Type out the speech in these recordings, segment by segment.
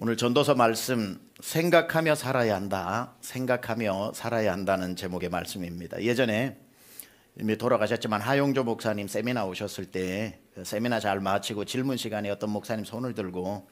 오늘 전도서 말씀 생각하며 살아야 한다. 생각하며 살아야 한다는 제목의 말씀입니다. 예전에 이미 돌아가셨지만 하용조 목사님 세미나 오셨을 때 세미나 잘 마치고 질문 시간에 어떤 목사님 손을 들고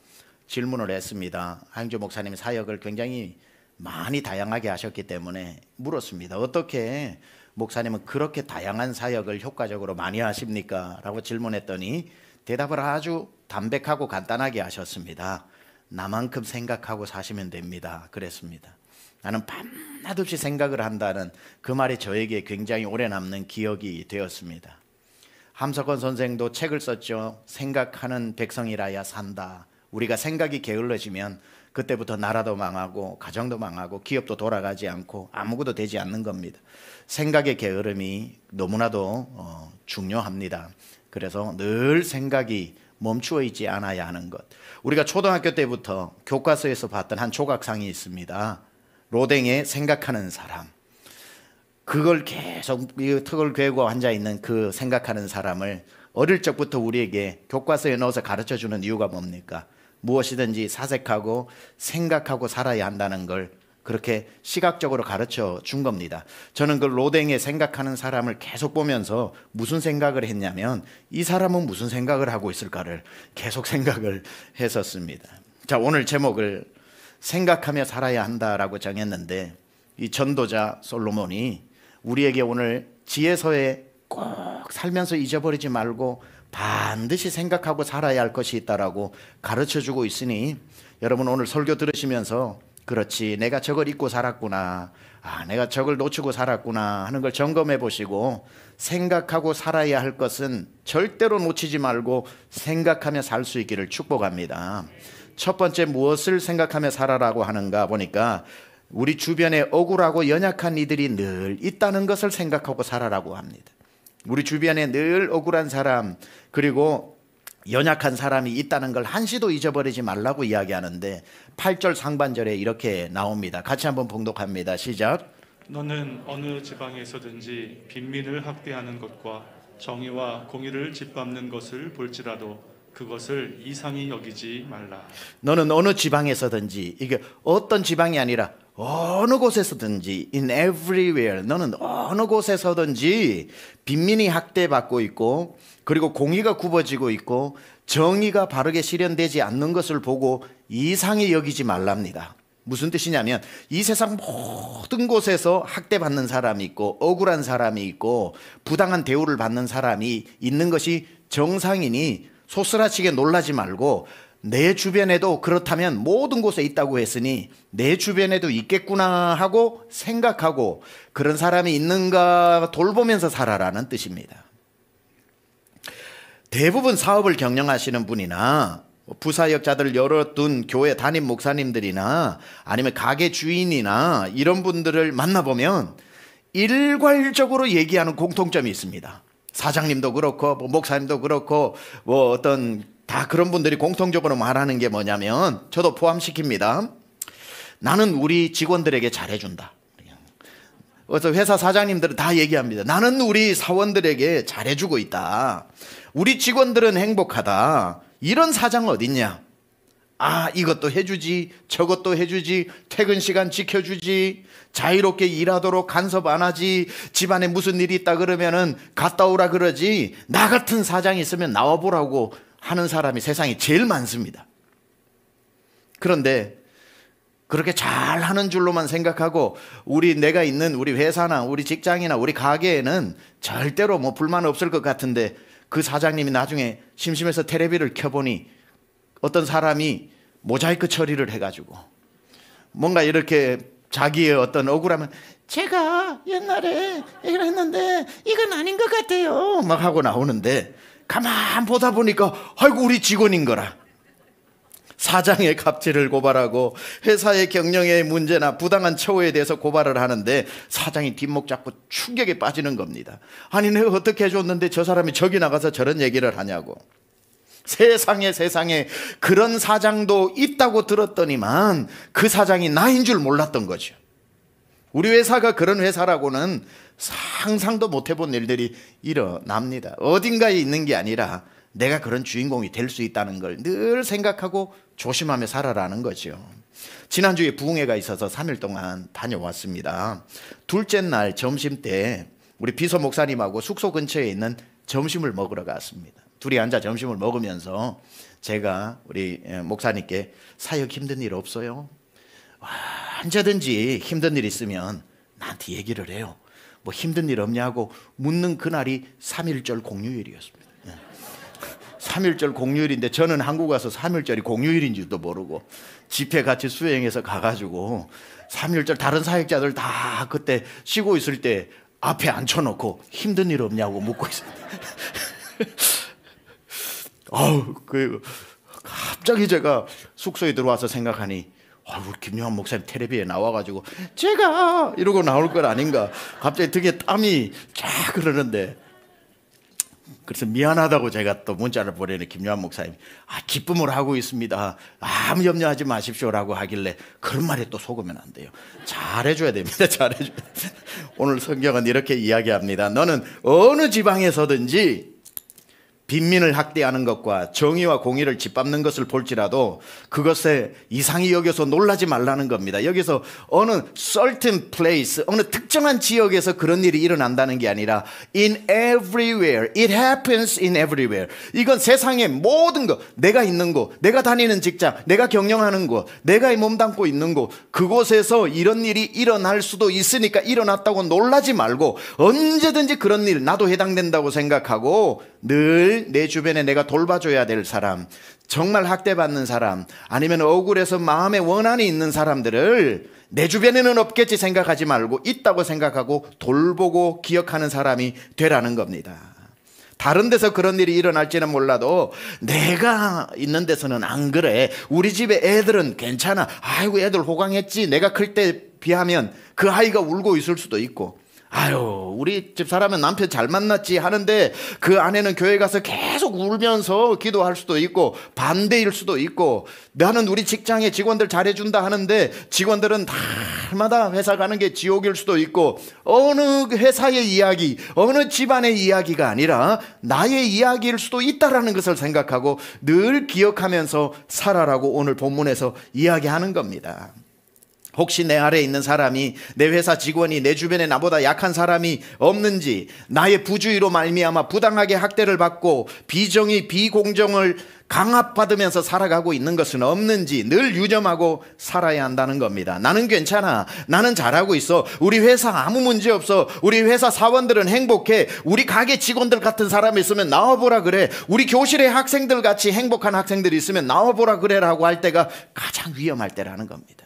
질문을 했습니다. 하용조 목사님 사역을 굉장히 많이 다양하게 하셨기 때문에 물었습니다. 어떻게 목사님은 그렇게 다양한 사역을 효과적으로 많이 하십니까? 라고 질문했더니 대답을 아주 담백하고 간단하게 하셨습니다. 나만큼 생각하고 사시면 됩니다. 그랬습니다. 나는 밤낮없이 생각을 한다는 그 말이 저에게 굉장히 오래 남는 기억이 되었습니다. 함석헌 선생도 책을 썼죠. 생각하는 백성이라야 산다. 우리가 생각이 게을러지면 그때부터 나라도 망하고 가정도 망하고 기업도 돌아가지 않고 아무것도 되지 않는 겁니다. 생각의 게으름이 너무나도 중요합니다. 그래서 늘 생각이 멈추어 있지 않아야 하는 것. 우리가 초등학교 때부터 교과서에서 봤던 한 조각상이 있습니다. 로댕의 생각하는 사람. 그걸 계속 턱을 괴고 앉아있는 그 생각하는 사람을 어릴 적부터 우리에게 교과서에 넣어서 가르쳐주는 이유가 뭡니까? 무엇이든지 사색하고 생각하고 살아야 한다는 걸 그렇게 시각적으로 가르쳐 준 겁니다. 저는 그 로댕의 생각하는 사람을 계속 보면서 무슨 생각을 했냐면 이 사람은 무슨 생각을 하고 있을까를 계속 생각을 했었습니다. 자, 오늘 제목을 생각하며 살아야 한다라고 정했는데 이 전도자 솔로몬이 우리에게 오늘 지혜서에 꼭 살면서 잊어버리지 말고 반드시 생각하고 살아야 할 것이 있다라고 가르쳐주고 있으니 여러분 오늘 설교 들으시면서 그렇지, 내가 저걸 잊고 살았구나, 내가 저걸 놓치고 살았구나 하는 걸 점검해 보시고 생각하고 살아야 할 것은 절대로 놓치지 말고 생각하며 살 수 있기를 축복합니다. 첫 번째, 무엇을 생각하며 살아라고 하는가 보니까 우리 주변에 억울하고 연약한 이들이 늘 있다는 것을 생각하고 살아라고 합니다. 우리 주변에 늘 억울한 사람 그리고 연약한 사람이 있다는 걸 한시도 잊어버리지 말라고 이야기하는데 8절 상반절에 이렇게 나옵니다. 같이 한번 봉독합니다. 시작. 너는 어느 지방에서든지 빈민을 학대하는 것과 정의와 공의를 짓밟는 것을 볼지라도 그것을 이상히 여기지 말라. 너는 어느 지방에서든지, 이게 어떤 지방이 아니라 어느 곳에서든지, in everywhere, 너는 어느 곳에서든지 빈민이 학대받고 있고 그리고 공의가 굽어지고 있고 정의가 바르게 실현되지 않는 것을 보고 이상히 여기지 말랍니다. 무슨 뜻이냐면 이 세상 모든 곳에서 학대받는 사람이 있고 억울한 사람이 있고 부당한 대우를 받는 사람이 있는 것이 정상이니 소스라치게 놀라지 말고 내 주변에도 그렇다면 모든 곳에 있다고 했으니 내 주변에도 있겠구나 하고 생각하고 그런 사람이 있는가 돌보면서 살아라는 뜻입니다. 대부분 사업을 경영하시는 분이나 부사역자들 열어둔 교회 담임 목사님들이나 아니면 가게 주인이나 이런 분들을 만나보면 일괄적으로 얘기하는 공통점이 있습니다. 사장님도 그렇고 목사님도 그렇고 다 그런 분들이 공통적으로 말하는 게 뭐냐면 저도 포함시킵니다. 나는 우리 직원들에게 잘해준다. 그래서 회사 사장님들은 다 얘기합니다. 나는 우리 사원들에게 잘해주고 있다. 우리 직원들은 행복하다. 이런 사장 어딨냐? 이것도 해주지, 저것도 해주지, 퇴근 시간 지켜주지, 자유롭게 일하도록 간섭 안 하지, 집안에 무슨 일이 있다 그러면은 갔다 오라 그러지, 나 같은 사장이 있으면 나와보라고 하는 사람이 세상에 제일 많습니다. 그런데 그렇게 잘하는 줄로만 생각하고 내가 있는 우리 회사나 우리 직장이나 우리 가게에는 절대로 불만 없을 것 같은데 그 사장님이 나중에 심심해서 텔레비를 켜보니 어떤 사람이 모자이크 처리를 해가지고 뭔가 이렇게 자기의 어떤 억울함을 제가 옛날에 이걸 했는데 이건 아닌 것 같아요 막 하고 나오는데 가만 보다 보니까 아이고 우리 직원인 거라. 사장의 갑질을 고발하고 회사의 경영의 문제나 부당한 처우에 대해서 고발을 하는데 사장이 뒷목 잡고 충격에 빠지는 겁니다. 아니 내가 어떻게 해줬는데 저 사람이 저기 나가서 저런 얘기를 하냐고. 세상에 그런 사장도 있다고 들었더니만 그 사장이 나인 줄 몰랐던 거죠. 우리 회사가 그런 회사라고는 상상도 못 해본 일들이 일어납니다. 어딘가에 있는 게 아니라 내가 그런 주인공이 될 수 있다는 걸 늘 생각하고 조심하며 살아라는 거죠. 지난주에 부흥회가 있어서 3일 동안 다녀왔습니다. 둘째 날 점심 때 우리 비서 목사님하고 숙소 근처에 있는 점심을 먹으러 갔습니다. 둘이 앉아 점심을 먹으면서 제가 우리 목사님께 사역 힘든 일 없어요? 언제든지 힘든 일 있으면 나한테 얘기를 해요. 뭐 힘든 일 없냐고 묻는 그날이 3.1절 공휴일이었습니다. 3.1절 공휴일인데 저는 한국 와서 3.1절이 공휴일인지도 모르고 집회 같이 수행해서 가가지고 3.1절 다른 사역자들 다 그때 쉬고 있을 때 앞에 앉혀놓고 힘든 일 없냐고 묻고 있습니다. 갑자기 제가 숙소에 들어와서 생각하니 우리 김요한 목사님 텔레비에 나와가지고 제가 이러고 나올 건 아닌가. 갑자기 등에 땀이 쫙 흐르는데 그래서 미안하다고 제가 또 문자를 보내는 김요한 목사님 기쁨을 하고 있습니다. 아무 염려하지 마십시오라고 하길래 그런 말에 또 속으면 안 돼요. 잘해줘야 됩니다. 잘해줘야 됩니다. 오늘 성경은 이렇게 이야기합니다. 너는 어느 지방에서든지 빈민을 학대하는 것과 정의와 공의를 짓밟는 것을 볼지라도 그것에 이상히 여겨서 놀라지 말라는 겁니다. 여기서 어느 certain place, 어느 특정한 지역에서 그런 일이 일어난다는 게 아니라 in everywhere, it happens in everywhere. 이건 세상의 모든 것, 내가 있는 곳, 내가 다니는 직장, 내가 경영하는 곳, 내가 몸담고 있는 곳, 그곳에서 이런 일이 일어날 수도 있으니까 일어났다고 놀라지 말고 언제든지 그런 일 나도 해당된다고 생각하고 늘 내 주변에 내가 돌봐줘야 될 사람, 정말 학대받는 사람, 아니면 억울해서 마음에 원한이 있는 사람들을 내 주변에는 없겠지 생각하지 말고 있다고 생각하고 돌보고 기억하는 사람이 되라는 겁니다. 다른 데서 그런 일이 일어날지는 몰라도 내가 있는 데서는 안 그래. 우리 집에 애들은 괜찮아. 아이고 애들 호강했지. 내가 클 때 비하면 그 아이가 울고 있을 수도 있고, 우리 집 사람은 남편 잘 만났지 하는데 그 아내는 교회 가서 계속 울면서 기도할 수도 있고 반대일 수도 있고, 나는 우리 직장에 직원들 잘해준다 하는데 직원들은 날마다 회사 가는 게 지옥일 수도 있고, 어느 회사의 이야기, 어느 집안의 이야기가 아니라 나의 이야기일 수도 있다라는 것을 생각하고 늘 기억하면서 살아라고 오늘 본문에서 이야기하는 겁니다. 혹시 내 아래에 있는 사람이, 내 회사 직원이 내 주변에 나보다 약한 사람이 없는지, 나의 부주의로 말미암아 부당하게 학대를 받고 비정의, 비공정을 강압받으면서 살아가고 있는 것은 없는지 늘 유념하고 살아야 한다는 겁니다. 나는 괜찮아. 나는 잘하고 있어. 우리 회사 아무 문제 없어. 우리 회사 사원들은 행복해. 우리 가게 직원들 같은 사람이 있으면 나와보라 그래. 우리 교실에 학생들 같이 행복한 학생들이 있으면 나와보라 그래라고 할 때가 가장 위험할 때라는 겁니다.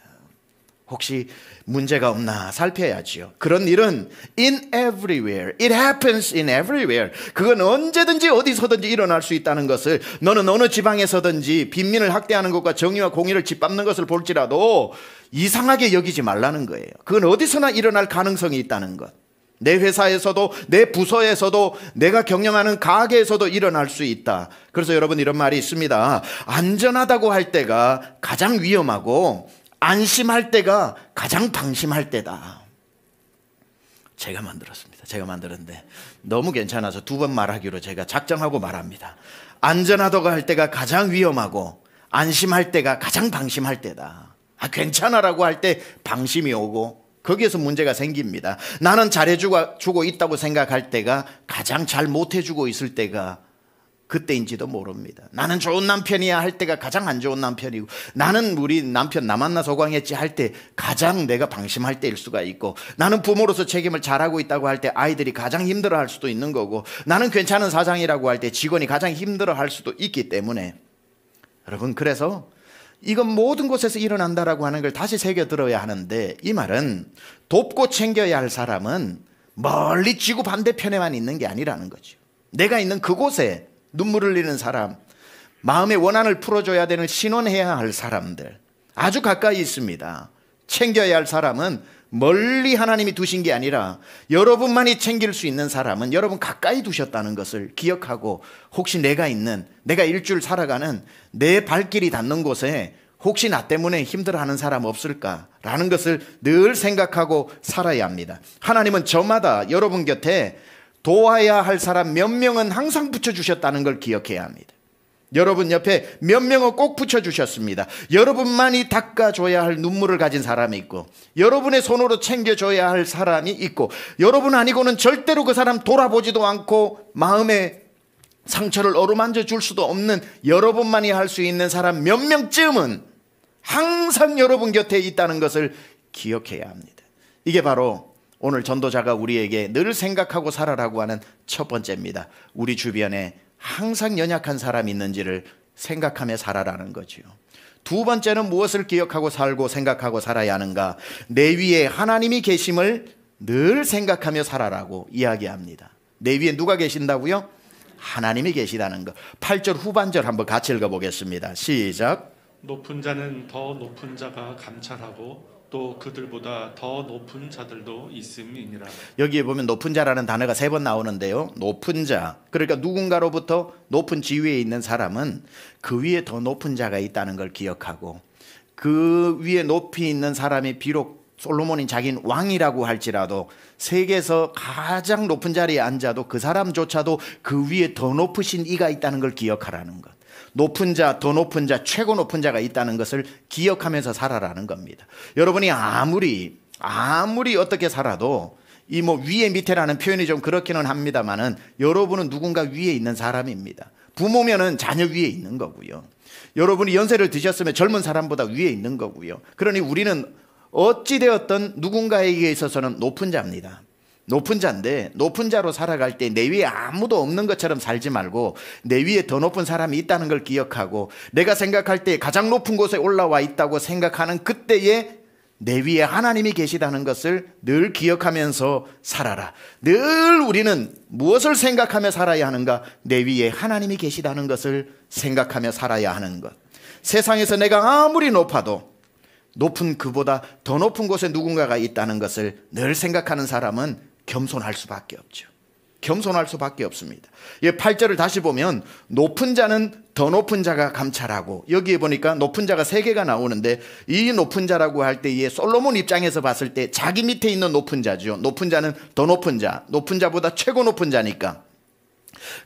혹시 문제가 없나 살펴야지요. 그런 일은 in everywhere, it happens in everywhere. 그건 언제든지 어디서든지 일어날 수 있다는 것을, 너는 어느 지방에서든지 빈민을 학대하는 것과 정의와 공의를 짓밟는 것을 볼지라도 이상하게 여기지 말라는 거예요. 그건 어디서나 일어날 가능성이 있다는 것. 내 회사에서도, 내 부서에서도, 내가 경영하는 가게에서도 일어날 수 있다. 그래서 여러분, 이런 말이 있습니다. 안전하다고 할 때가 가장 위험하고 안심할 때가 가장 방심할 때다. 제가 만들었습니다. 제가 만들었는데 너무 괜찮아서 2번 말하기로 제가 작정하고 말합니다. 안전하다고 할 때가 가장 위험하고 안심할 때가 가장 방심할 때다. 괜찮아라고 할 때 방심이 오고 거기에서 문제가 생깁니다. 나는 잘해주고 있다고 생각할 때가 가장 잘 못해주고 있을 때가 그때인지도 모릅니다. 나는 좋은 남편이야 할 때가 가장 안 좋은 남편이고, 나는 우리 남편 나 만나서 호강했지 할 때 가장 내가 방심할 때일 수가 있고, 나는 부모로서 책임을 잘하고 있다고 할 때 아이들이 가장 힘들어할 수도 있는 거고, 나는 괜찮은 사장이라고 할 때 직원이 가장 힘들어할 수도 있기 때문에, 여러분, 그래서 이건 모든 곳에서 일어난다라고 하는 걸 다시 새겨 들어야 하는데, 이 말은 돕고 챙겨야 할 사람은 멀리 지구 반대편에만 있는 게 아니라는 거죠. 내가 있는 그곳에 눈물을 흘리는 사람, 마음의 원한을 풀어줘야 되는 신원해야 할 사람들 아주 가까이 있습니다. 챙겨야 할 사람은 멀리 하나님이 두신 게 아니라 여러분만이 챙길 수 있는 사람은 여러분 가까이 두셨다는 것을 기억하고, 혹시 내가 일주일 살아가는 내 발길이 닿는 곳에 혹시 나 때문에 힘들어하는 사람 없을까라는 것을 늘 생각하고 살아야 합니다. 하나님은 저마다 여러분 곁에 도와야 할 사람 몇 명은 항상 붙여주셨다는 걸 기억해야 합니다. 여러분 옆에 몇 명은 꼭 붙여주셨습니다. 여러분만이 닦아줘야 할 눈물을 가진 사람이 있고, 여러분의 손으로 챙겨줘야 할 사람이 있고, 여러분 아니고는 절대로 그 사람 돌아보지도 않고 마음에 상처를 어루만져 줄 수도 없는 여러분만이 할 수 있는 사람 몇 명쯤은 항상 여러분 곁에 있다는 것을 기억해야 합니다. 이게 바로 오늘 전도자가 우리에게 늘 생각하고 살아라고 하는 첫 번째입니다. 우리 주변에 항상 연약한 사람이 있는지를 생각하며 살아라는 거지요. 두 번째는 무엇을 기억하고 살고 생각하고 살아야 하는가? 내 위에 하나님이 계심을 늘 생각하며 살아라고 이야기합니다. 내 위에 누가 계신다고요? 하나님이 계시다는 것. 8절 후반절 한번 같이 읽어보겠습니다. 시작. 높은 자는 더 높은 자가 감찰하고 또 그들보다 더 높은 자들도 있음이니라. 여기에 보면 높은 자라는 단어가 3번 나오는데요. 높은 자, 그러니까 누군가로부터 높은 지위에 있는 사람은 그 위에 더 높은 자가 있다는 걸 기억하고, 그 위에 높이 있는 사람이 비록 솔로몬이 자기는 왕이라고 할지라도 세계에서 가장 높은 자리에 앉아도 그 사람조차도 그 위에 더 높으신 이가 있다는 걸 기억하라는 것. 높은 자, 더 높은 자, 최고 높은 자가 있다는 것을 기억하면서 살아라는 겁니다. 여러분이 아무리 어떻게 살아도 이 뭐 위에 밑에라는 표현이 좀 그렇기는 합니다만은 여러분은 누군가 위에 있는 사람입니다. 부모면은 자녀 위에 있는 거고요. 여러분이 연세를 드셨으면 젊은 사람보다 위에 있는 거고요. 그러니 우리는 어찌되었던 누군가에게 있어서는 높은 자입니다. 높은 자인데 높은 자로 살아갈 때 내 위에 아무도 없는 것처럼 살지 말고 내 위에 더 높은 사람이 있다는 걸 기억하고, 내가 생각할 때 가장 높은 곳에 올라와 있다고 생각하는 그때에 내 위에 하나님이 계시다는 것을 늘 기억하면서 살아라. 늘 우리는 무엇을 생각하며 살아야 하는가? 내 위에 하나님이 계시다는 것을 생각하며 살아야 하는 것. 세상에서 내가 아무리 높아도 높은 그보다 더 높은 곳에 누군가가 있다는 것을 늘 생각하는 사람은 겸손할 수밖에 없죠. 겸손할 수밖에 없습니다. 8절을 다시 보면 높은 자는 더 높은 자가 감찰하고, 여기에 보니까 높은 자가 3개가 나오는데 이 높은 자라고 할 때에 솔로몬 입장에서 봤을 때 자기 밑에 있는 높은 자죠. 높은 자는 더 높은 자, 높은 자보다 최고 높은 자니까.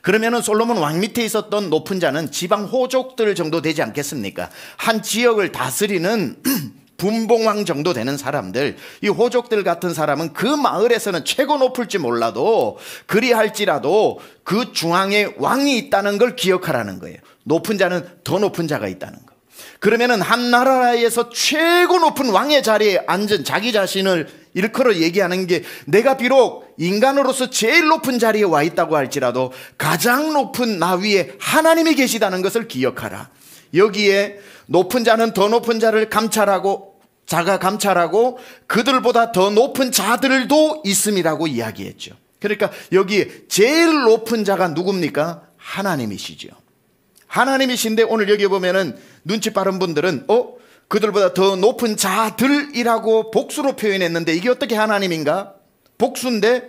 그러면은 솔로몬 왕 밑에 있었던 높은 자는 지방 호족들 정도 되지 않겠습니까? 한 지역을 다스리는 분봉왕 정도 되는 사람들, 이 호족들 같은 사람은 그 마을에서는 최고 높을지 몰라도 그리할지라도 그 중앙에 왕이 있다는 걸 기억하라는 거예요. 높은 자는 더 높은 자가 있다는 거. 그러면은 한 나라에서 최고 높은 왕의 자리에 앉은 자기 자신을 일컬어 얘기하는 게, 내가 비록 인간으로서 제일 높은 자리에 와 있다고 할지라도 가장 높은 나 위에 하나님이 계시다는 것을 기억하라. 여기에 높은 자는 더 높은 자를 감찰하고, 자가 감찰하고 그들보다 더 높은 자들도 있음이라고 이야기했죠. 그러니까 여기에 제일 높은 자가 누굽니까? 하나님이시죠. 하나님이신데 오늘 여기 보면은 눈치 빠른 분들은 그들보다 더 높은 자들이라고 복수로 표현했는데 이게 어떻게 하나님인가? 복수인데,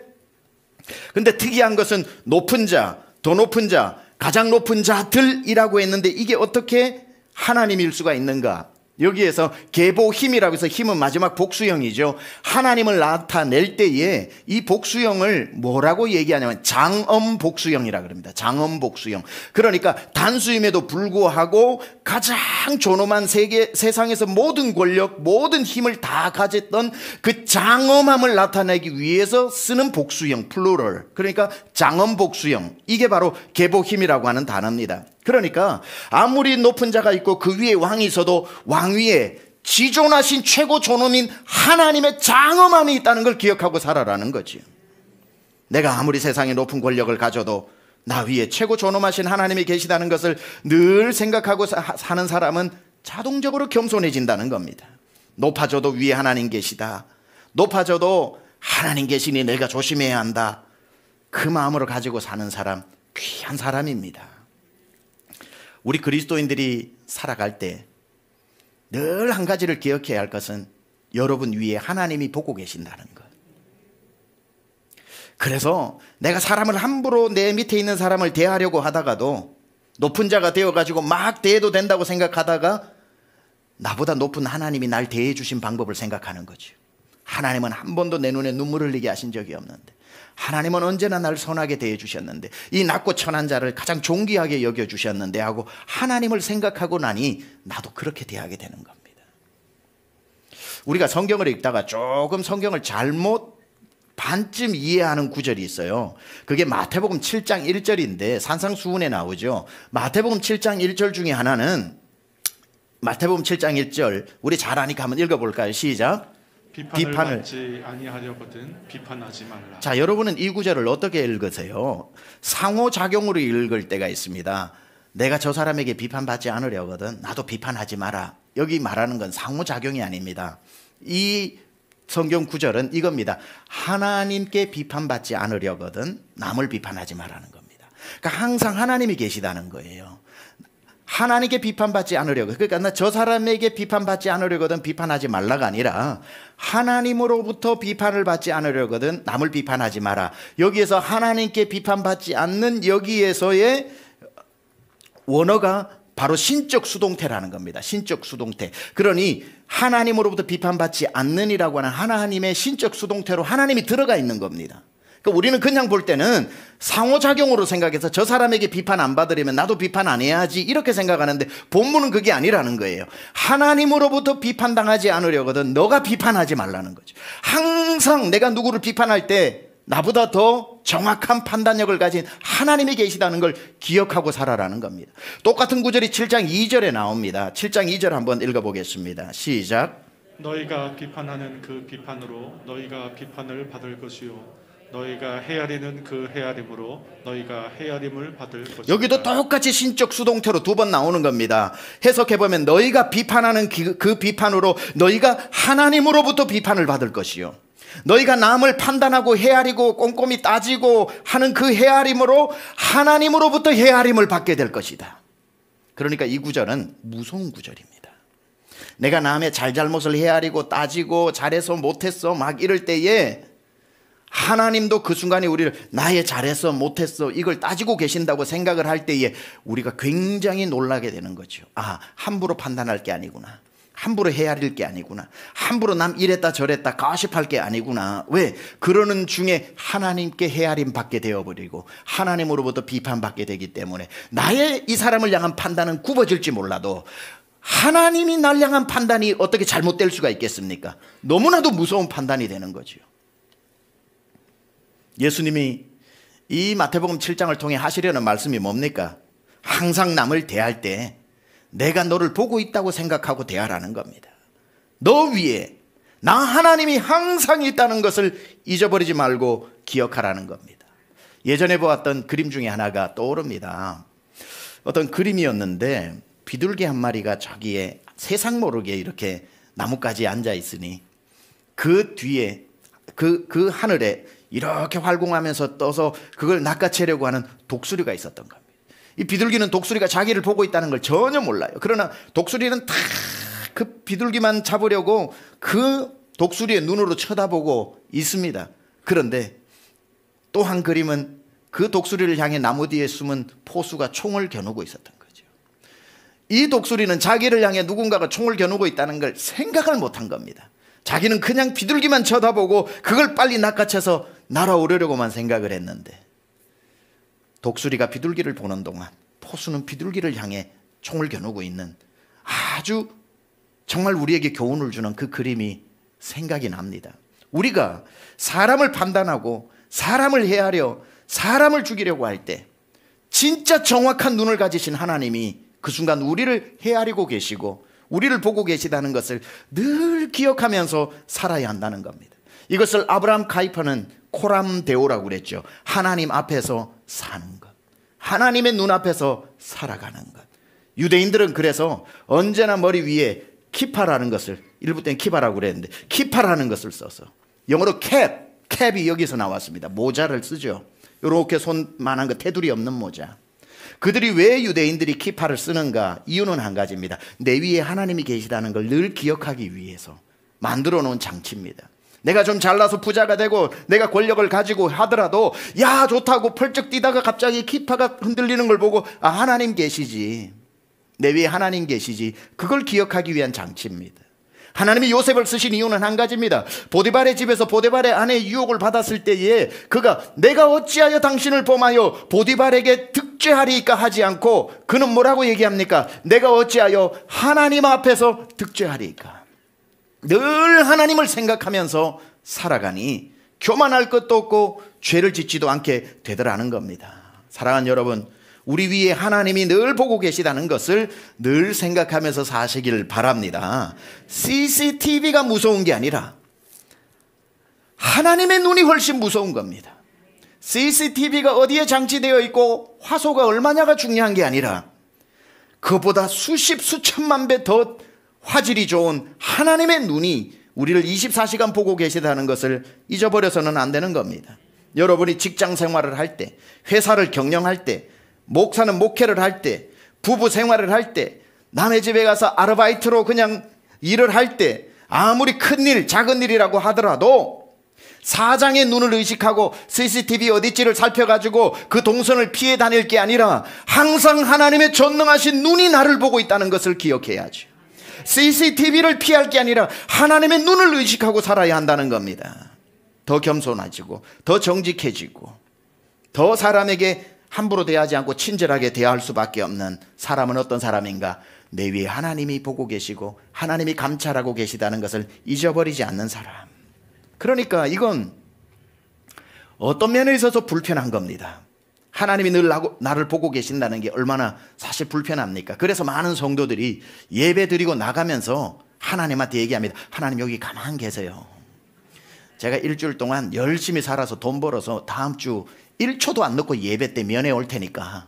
근데 특이한 것은 높은 자, 더 높은 자, 가장 높은 자들이라고 했는데 이게 어떻게 하나님일 수가 있는가? 여기에서 계보힘이라고 해서 힘은 마지막 복수형이죠. 하나님을 나타낼 때에 이 복수형을 뭐라고 얘기하냐면 장엄복수형이라고 그럽니다. 장엄복수형. 그러니까 단수임에도 불구하고 가장 존엄한 세상에서 모든 권력, 모든 힘을 다 가졌던 그 장엄함을 나타내기 위해서 쓰는 복수형, 플루럴. 그러니까 장엄복수형. 이게 바로 계보힘이라고 하는 단어입니다. 그러니까 아무리 높은 자가 있고 그 위에 왕이 있어도 왕 위에 지존하신 최고 존엄인 하나님의 장엄함이 있다는 걸 기억하고 살아라는 거지. 내가 아무리 세상에 높은 권력을 가져도 나 위에 최고 존엄하신 하나님이 계시다는 것을 늘 생각하고 사는 사람은 자동적으로 겸손해진다는 겁니다. 높아져도 위에 하나님 계시다. 높아져도 하나님 계시니 내가 조심해야 한다. 그 마음으로 가지고 사는 사람, 귀한 사람입니다. 우리 그리스도인들이 살아갈 때 늘 한 가지를 기억해야 할 것은 여러분 위에 하나님이 보고 계신다는 것. 그래서 내가 사람을 함부로 내 밑에 있는 사람을 대하려고 하다가도 높은 자가 되어가지고 막 대해도 된다고 생각하다가 나보다 높은 하나님이 날 대해 주신 방법을 생각하는 거죠. 하나님은 한 번도 내 눈에 눈물 흘리게 하신 적이 없는데, 하나님은 언제나 날 선하게 대해주셨는데, 이 낮고 천한 자를 가장 존귀하게 여겨주셨는데 하고 하나님을 생각하고 나니 나도 그렇게 대하게 되는 겁니다. 우리가 성경을 읽다가 조금 성경을 잘못 반쯤 이해하는 구절이 있어요. 그게 마태복음 7장 1절인데 산상수훈에 나오죠. 마태복음 7장 1절 중에 하나는, 마태복음 7장 1절 우리 잘 아니까 한번 읽어볼까요? 시작. 비판을 받지 아니하려거든 비판하지 말라. 자, 여러분은 이 구절을 어떻게 읽으세요? 상호작용으로 읽을 때가 있습니다. 내가 저 사람에게 비판받지 않으려거든 나도 비판하지 마라. 여기 말하는 건 상호작용이 아닙니다. 이 성경 구절은 이겁니다. 하나님께 비판받지 않으려거든 남을 비판하지 말라는 겁니다. 그러니까 항상 하나님이 계시다는 거예요. 하나님께 비판받지 않으려고, 그러니까 나 저 사람에게 비판받지 않으려거든 비판하지 말라가 아니라 하나님으로부터 비판을 받지 않으려거든 남을 비판하지 마라. 여기에서 하나님께 비판받지 않는 여기에서의 원어가 바로 신적 수동태라는 겁니다. 신적 수동태. 그러니 하나님으로부터 비판받지 않는이라고 하는 하나님의 신적 수동태로 하나님이 들어가 있는 겁니다. 그러니까 우리는 그냥 볼 때는 상호작용으로 생각해서 저 사람에게 비판 안 받으려면 나도 비판 안 해야지 이렇게 생각하는데, 본문은 그게 아니라는 거예요. 하나님으로부터 비판당하지 않으려거든 너가 비판하지 말라는 거죠. 항상 내가 누구를 비판할 때 나보다 더 정확한 판단력을 가진 하나님이 계시다는 걸 기억하고 살아라는 겁니다. 똑같은 구절이 7장 2절에 나옵니다. 7장 2절 한번 읽어보겠습니다. 시작. 너희가 비판하는 그 비판으로 너희가 비판을 받을 것이요 너희가 헤아리는 그 헤아림으로 너희가 헤아림을 받을 것이다. 여기도 똑같이 신적 수동태로 두 번 나오는 겁니다. 해석해보면 너희가 비판하는 그 비판으로 너희가 하나님으로부터 비판을 받을 것이요 너희가 남을 판단하고 헤아리고 꼼꼼히 따지고 하는 그 헤아림으로 하나님으로부터 헤아림을 받게 될 것이다. 그러니까 이 구절은 무서운 구절입니다. 내가 남의 잘잘못을 헤아리고 따지고 잘해서 못했어 막 이럴 때에 하나님도 그 순간에 우리를 나의 잘했어 못했어 이걸 따지고 계신다고 생각을 할 때에 우리가 굉장히 놀라게 되는 거죠. 아, 함부로 판단할 게 아니구나. 함부로 헤아릴 게 아니구나. 함부로 남 이랬다 저랬다 가십할 게 아니구나. 왜? 그러는 중에 하나님께 헤아림 받게 되어버리고 하나님으로부터 비판받게 되기 때문에 나의 이 사람을 향한 판단은 굽어질지 몰라도 하나님이 날 향한 판단이 어떻게 잘못될 수가 있겠습니까? 너무나도 무서운 판단이 되는 거죠. 예수님이 이 마태복음 7장을 통해 하시려는 말씀이 뭡니까? 항상 남을 대할 때 내가 너를 보고 있다고 생각하고 대하라는 겁니다. 너 위에 나 하나님이 항상 있다는 것을 잊어버리지 말고 기억하라는 겁니다. 예전에 보았던 그림 중에 하나가 떠오릅니다. 어떤 그림이었는데 비둘기 한 마리가 저기에 세상 모르게 이렇게 나뭇가지에 앉아 있으니 그 뒤에 그 하늘에 이렇게 활공하면서 떠서 그걸 낚아채려고 하는 독수리가 있었던 겁니다. 이 비둘기는 독수리가 자기를 보고 있다는 걸 전혀 몰라요. 그러나 독수리는 다 그 비둘기만 잡으려고 그 독수리의 눈으로 쳐다보고 있습니다. 그런데 또 한 그림은 그 독수리를 향해 나무 뒤에 숨은 포수가 총을 겨누고 있었던 거죠. 이 독수리는 자기를 향해 누군가가 총을 겨누고 있다는 걸 생각을 못한 겁니다. 자기는 그냥 비둘기만 쳐다보고 그걸 빨리 낚아채서 날아오르려고만 생각을 했는데, 독수리가 비둘기를 보는 동안 포수는 비둘기를 향해 총을 겨누고 있는 아주 정말 우리에게 교훈을 주는 그 그림이 생각이 납니다. 우리가 사람을 판단하고 사람을 헤아려 사람을 죽이려고 할 때 진짜 정확한 눈을 가지신 하나님이 그 순간 우리를 헤아리고 계시고 우리를 보고 계시다는 것을 늘 기억하면서 살아야 한다는 겁니다. 이것을 아브라함 카이퍼는 코람데오라고 그랬죠. 하나님 앞에서 사는 것, 하나님의 눈앞에서 살아가는 것. 유대인들은 그래서 언제나 머리 위에 키파라는 것을, 일부 때는 키바라고 그랬는데 키파라는 것을 써서, 영어로 캡이 여기서 나왔습니다. 모자를 쓰죠. 이렇게 손만한 거, 테두리 없는 모자. 그들이 왜 유대인들이 키파를 쓰는가? 이유는 한 가지입니다. 내 위에 하나님이 계시다는 걸 늘 기억하기 위해서 만들어 놓은 장치입니다. 내가 좀 잘나서 부자가 되고 내가 권력을 가지고 하더라도 야 좋다고 펄쩍 뛰다가 갑자기 키파가 흔들리는 걸 보고 아, 하나님 계시지, 내 위에 하나님 계시지, 그걸 기억하기 위한 장치입니다. 하나님이 요셉을 쓰신 이유는 한 가지입니다. 보디발의 집에서 보디발의 아내의 유혹을 받았을 때에 그가 내가 어찌하여 당신을 범하여 보디발에게 득죄하리이까 하지 않고 그는 뭐라고 얘기합니까? 내가 어찌하여 하나님 앞에서 득죄하리이까. 늘 하나님을 생각하면서 살아가니 교만할 것도 없고 죄를 짓지도 않게 되더라는 겁니다. 사랑하는 여러분, 우리 위에 하나님이 늘 보고 계시다는 것을 늘 생각하면서 사시길 바랍니다. CCTV가 무서운 게 아니라 하나님의 눈이 훨씬 무서운 겁니다. CCTV가 어디에 장치되어 있고 화소가 얼마냐가 중요한 게 아니라 그보다 수십 수천만 배 더 화질이 좋은 하나님의 눈이 우리를 24시간 보고 계시다는 것을 잊어버려서는 안 되는 겁니다. 여러분이 직장 생활을 할 때, 회사를 경영할 때, 목사는 목회를 할 때, 부부 생활을 할 때, 남의 집에 가서 아르바이트로 그냥 일을 할 때, 아무리 큰 일, 작은 일이라고 하더라도 사장의 눈을 의식하고 CCTV 어디지를 살펴가지고 그 동선을 피해 다닐 게 아니라 항상 하나님의 전능하신 눈이 나를 보고 있다는 것을 기억해야죠. CCTV를 피할 게 아니라 하나님의 눈을 의식하고 살아야 한다는 겁니다. 더 겸손해지고 더 정직해지고 더 사람에게 함부로 대하지 않고 친절하게 대할 수밖에 없는 사람은 어떤 사람인가? 내 위에 하나님이 보고 계시고 하나님이 감찰하고 계시다는 것을 잊어버리지 않는 사람. 그러니까 이건 어떤 면에 있어서 불편한 겁니다. 하나님이 늘 나를 보고 계신다는 게 얼마나 사실 불편합니까? 그래서 많은 성도들이 예배 드리고 나가면서 하나님한테 얘기합니다. 하나님 여기 가만 계세요. 제가 일주일 동안 열심히 살아서 돈 벌어서 다음 주 1초도 안 넣고 예배 때 면회 올 테니까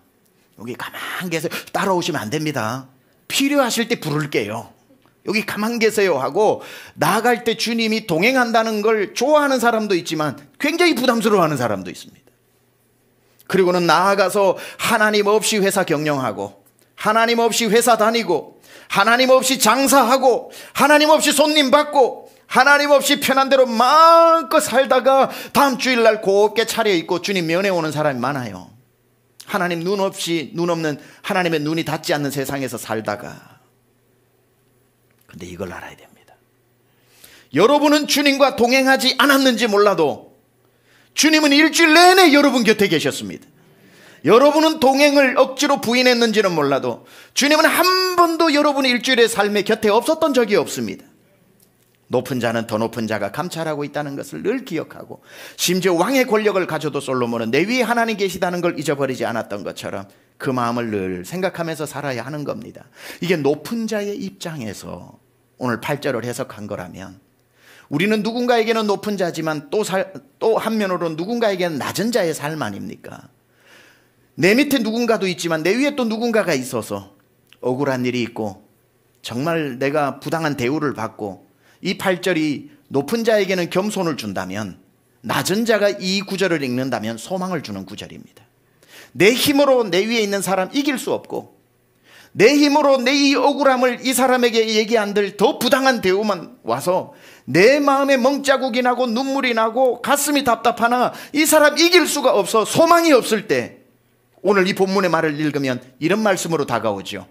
여기 가만 계세요. 따라오시면 안 됩니다. 필요하실 때 부를게요. 여기 가만 계세요 하고 나갈 때 주님이 동행한다는 걸 좋아하는 사람도 있지만 굉장히 부담스러워하는 사람도 있습니다. 그리고는 나아가서 하나님 없이 회사 경영하고 하나님 없이 회사 다니고 하나님 없이 장사하고 하나님 없이 손님 받고 하나님 없이 편한 대로 마음껏 살다가 다음 주일날 곱게 차려입고 주님 면회 오는 사람이 많아요. 하나님 눈 없는 하나님의 눈이 닿지 않는 세상에서 살다가. 근데 이걸 알아야 됩니다. 여러분은 주님과 동행하지 않았는지 몰라도 주님은 일주일 내내 여러분 곁에 계셨습니다. 여러분은 동행을 억지로 부인했는지는 몰라도 주님은 한 번도 여러분의 일주일의 삶의 곁에 없었던 적이 없습니다. 높은 자는 더 높은 자가 감찰하고 있다는 것을 늘 기억하고 심지어 왕의 권력을 가져도 솔로몬은 내 위에 하나님 계시다는 걸 잊어버리지 않았던 것처럼 그 마음을 늘 생각하면서 살아야 하는 겁니다. 이게 높은 자의 입장에서 오늘 8절을 해석한 거라면 우리는 누군가에게는 높은 자지만 또 한면으로는 누군가에게는 낮은 자의 삶 아닙니까? 내 밑에 누군가도 있지만 내 위에 또 누군가가 있어서 억울한 일이 있고 정말 내가 부당한 대우를 받고 이 8절이 높은 자에게는 겸손을 준다면 낮은 자가 이 구절을 읽는다면 소망을 주는 구절입니다. 내 힘으로 내 위에 있는 사람 이길 수 없고 내 힘으로 내 이 억울함을 이 사람에게 얘기한들 더 부당한 대우만 와서 내 마음에 멍자국이 나고 눈물이 나고 가슴이 답답하나 이 사람 이길 수가 없어 소망이 없을 때 오늘 이 본문의 말을 읽으면 이런 말씀으로 다가오죠.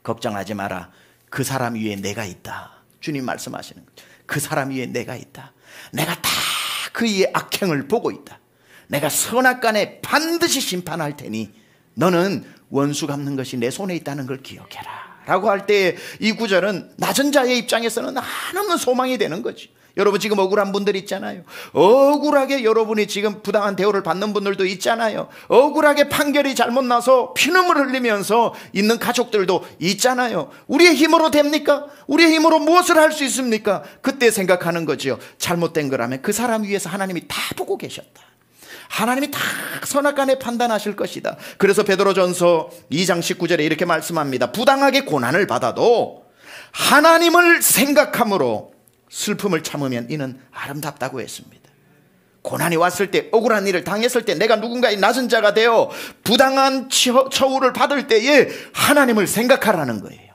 걱정하지 마라. 그 사람 위에 내가 있다. 주님 말씀하시는 거죠. 그 사람 위에 내가 있다. 내가 다 그의 악행을 보고 있다. 내가 선악간에 반드시 심판할 테니 너는 원수 갚는 것이 내 손에 있다는 걸 기억해라 라고 할 때 이 구절은 낮은 자의 입장에서는 한없는 소망이 되는 거지. 여러분 지금 억울한 분들 있잖아요. 억울하게 여러분이 지금 부당한 대우를 받는 분들도 있잖아요. 억울하게 판결이 잘못 나서 피눈물 흘리면서 있는 가족들도 있잖아요. 우리의 힘으로 됩니까? 우리의 힘으로 무엇을 할 수 있습니까? 그때 생각하는 거죠. 잘못된 거라면 그 사람 위에서 하나님이 다 보고 계셨다. 하나님이 다 선악간에 판단하실 것이다. 그래서 베드로전서 2장 19절에 이렇게 말씀합니다. 부당하게 고난을 받아도 하나님을 생각함으로 슬픔을 참으면 이는 아름답다고 했습니다. 고난이 왔을 때 억울한 일을 당했을 때 내가 누군가의 낮은 자가 되어 부당한 처우를 받을 때에 하나님을 생각하라는 거예요.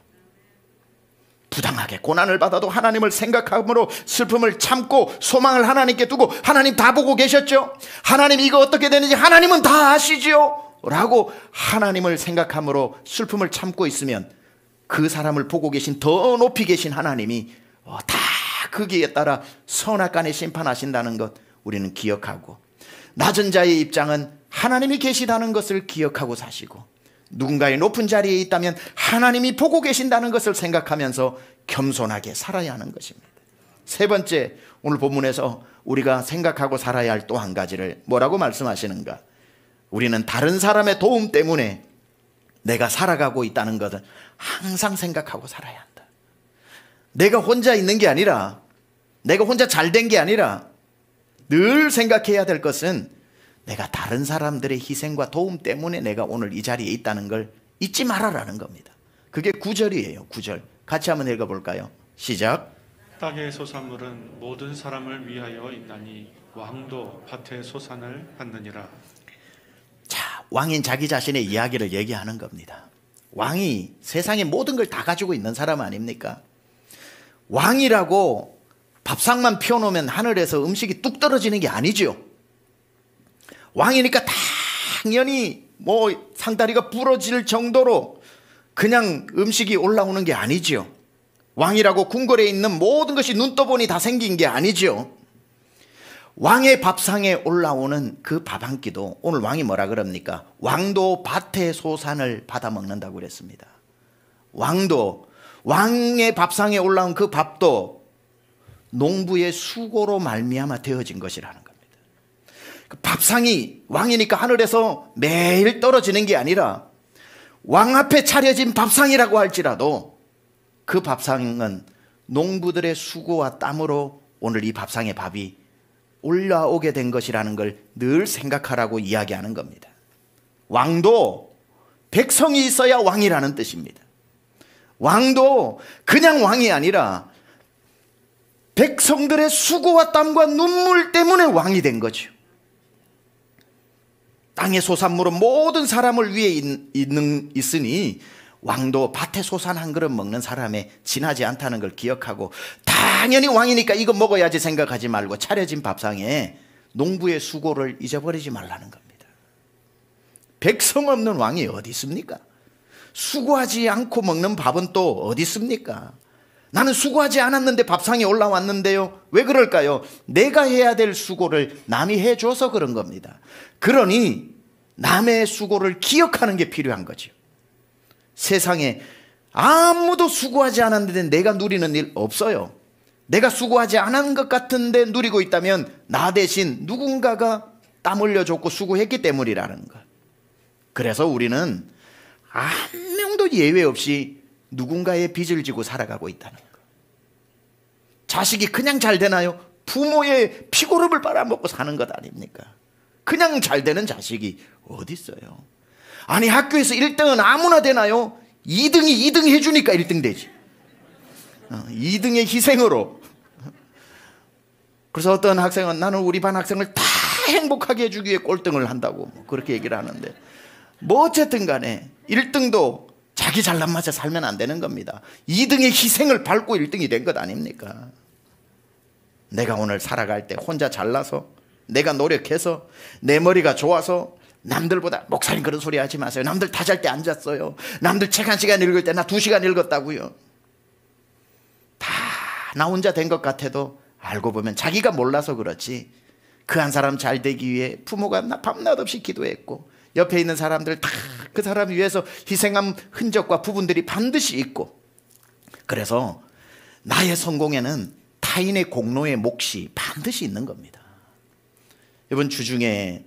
부당하게 고난을 받아도 하나님을 생각함으로 슬픔을 참고 소망을 하나님께 두고 하나님 다 보고 계셨죠? 하나님 이거 어떻게 되는지 하나님은 다 아시죠? 라고 하나님을 생각함으로 슬픔을 참고 있으면 그 사람을 보고 계신 더 높이 계신 하나님이 다 거기에 따라 선악간에 심판하신다는 것 우리는 기억하고, 낮은 자의 입장은 하나님이 계시다는 것을 기억하고 사시고, 누군가의 높은 자리에 있다면 하나님이 보고 계신다는 것을 생각하면서 겸손하게 살아야 하는 것입니다. 세 번째, 오늘 본문에서 우리가 생각하고 살아야 할 또 한 가지를 뭐라고 말씀하시는가? 우리는 다른 사람의 도움 때문에 내가 살아가고 있다는 것을 항상 생각하고 살아야 한다. 내가 혼자 있는 게 아니라, 내가 혼자 잘 된 게 아니라 늘 생각해야 될 것은 내가 다른 사람들의 희생과 도움 때문에 내가 오늘 이 자리에 있다는 걸 잊지 말아라는 겁니다. 그게 9절이에요. 9절 같이 한번 읽어볼까요? 시작. 땅의 소산물은 모든 사람을 위하여 있나니 왕도 밭의 소산을 받느니라. 자, 왕인 자기 자신의 이야기를 얘기하는 겁니다. 왕이 세상의 모든 걸 다 가지고 있는 사람 아닙니까? 왕이라고 밥상만 펴놓으면 하늘에서 음식이 뚝 떨어지는 게 아니죠. 왕이니까 당연히 뭐 상다리가 부러질 정도로 그냥 음식이 올라오는 게 아니죠. 왕이라고 궁궐에 있는 모든 것이 눈 떠보니 다 생긴 게 아니죠. 왕의 밥상에 올라오는 그 밥 한 끼도 오늘 왕이 뭐라 그럽니까? 왕도 밭의 소산을 받아 먹는다고 그랬습니다. 왕도, 왕의 밥상에 올라온 그 밥도 농부의 수고로 말미암아 되어진 것이라는 겁니다. 그 밥상이 왕이니까 하늘에서 매일 떨어지는 게 아니라 왕 앞에 차려진 밥상이라고 할지라도 그 밥상은 농부들의 수고와 땀으로 오늘 이 밥상의 밥이 올라오게 된 것이라는 걸 늘 생각하라고 이야기하는 겁니다. 왕도 백성이 있어야 왕이라는 뜻입니다. 왕도 그냥 왕이 아니라 백성들의 수고와 땀과 눈물 때문에 왕이 된 거죠. 땅의 소산물은 모든 사람을 위해 있으니 왕도 밭에 소산 한 그릇 먹는 사람에 지나지 않다는 걸 기억하고, 당연히 왕이니까 이거 먹어야지 생각하지 말고 차려진 밥상에 농부의 수고를 잊어버리지 말라는 겁니다. 백성 없는 왕이 어디 있습니까? 수고하지 않고 먹는 밥은 또 어디 있습니까? 나는 수고하지 않았는데 밥상에 올라왔는데요. 왜 그럴까요? 내가 해야 될 수고를 남이 해줘서 그런 겁니다. 그러니 남의 수고를 기억하는 게 필요한 거죠. 세상에 아무도 수고하지 않았는데 내가 누리는 일 없어요. 내가 수고하지 않은 것 같은데 누리고 있다면 나 대신 누군가가 땀 흘려줬고 수고했기 때문이라는 것. 그래서 우리는 한 명도 예외 없이 누군가의 빚을 지고 살아가고 있다는 것. 자식이 그냥 잘 되나요? 부모의 피고름을 빨아먹고 사는 것 아닙니까? 그냥 잘 되는 자식이 어디 있어요? 아니, 학교에서 1등은 아무나 되나요? 2등이 해주니까 1등 되지. 2등의 희생으로. 그래서 어떤 학생은 나는 우리 반 학생을 다 행복하게 해주기 위해 꼴등을 한다고 그렇게 얘기를 하는데, 뭐 어쨌든 간에 1등도 자기 잘난 맛에 살면 안 되는 겁니다. 2등의 희생을 밟고 1등이 된 것 아닙니까? 내가 오늘 살아갈 때 혼자 잘나서, 내가 노력해서, 내 머리가 좋아서, 남들보다, 목사님 그런 소리 하지 마세요. 남들 다 잘 때 안 잤어요. 남들 책 1시간 읽을 때 나 2시간 읽었다고요. 다 나 혼자 된 것 같아도 알고 보면 자기가 몰라서 그렇지, 그 한 사람 잘 되기 위해 부모가 밤낮 없이 기도했고, 옆에 있는 사람들 다 그 사람 위해서 희생한 흔적과 부분들이 반드시 있고, 그래서 나의 성공에는 타인의 공로의 몫이 반드시 있는 겁니다. 이번 주 중에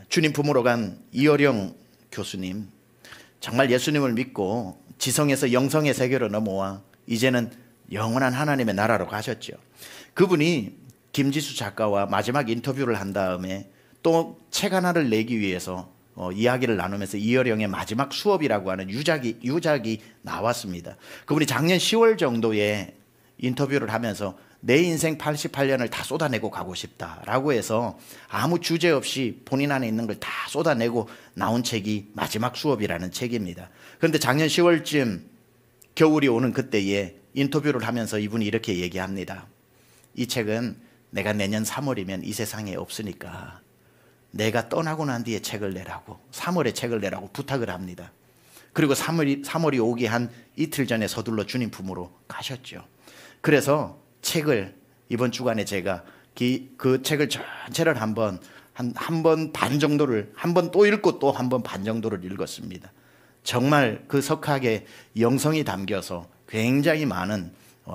주님 품으로 간 이어령 교수님, 정말 예수님을 믿고 지성에서 영성의 세계로 넘어와 이제는 영원한 하나님의 나라로 가셨죠. 그분이 김지수 작가와 마지막 인터뷰를 한 다음에 또 책 하나를 내기 위해서 이야기를 나누면서 이어령의 마지막 수업이라고 하는 유작이 나왔습니다. 그분이 작년 10월 정도에 인터뷰를 하면서 내 인생 88년을 다 쏟아내고 가고 싶다라고 해서 아무 주제 없이 본인 안에 있는 걸 다 쏟아내고 나온 책이 마지막 수업이라는 책입니다. 그런데 작년 10월쯤 겨울이 오는 그때에 인터뷰를 하면서 이분이 이렇게 얘기합니다. 이 책은 내가 내년 3월이면 이 세상에 없으니까 내가 떠나고 난 뒤에 책을 내라고, 3월에 책을 내라고 부탁을 합니다. 그리고 3월이 오기 한 이틀 전에 서둘러 주님 품으로 가셨죠. 그래서 책을 이번 주간에 제가 그 책을 전체를 한 번 반 정도를 한 번 또 읽고 또 한 번 반 정도를 읽었습니다. 정말 그 석학의 영성이 담겨서 굉장히 많은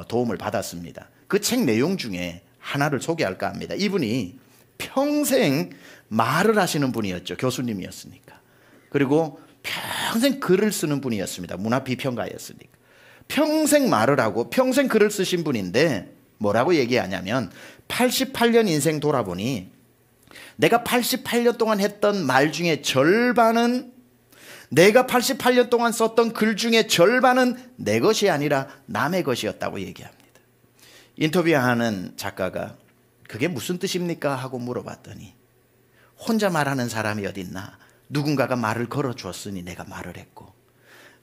도움을 받았습니다. 그 책 내용 중에 하나를 소개할까 합니다. 이분이 평생 말을 하시는 분이었죠. 교수님이었으니까. 그리고 평생 글을 쓰는 분이었습니다. 문화비평가였으니까. 평생 말을 하고 평생 글을 쓰신 분인데 뭐라고 얘기하냐면 88년 인생 돌아보니 내가 88년 동안 했던 말 중에 절반은, 내가 88년 동안 썼던 글 중에 절반은 내 것이 아니라 남의 것이었다고 얘기합니다. 인터뷰하는 작가가 그게 무슨 뜻입니까? 하고 물어봤더니 혼자 말하는 사람이 어딨나? 누군가가 말을 걸어주었으니 내가 말을 했고,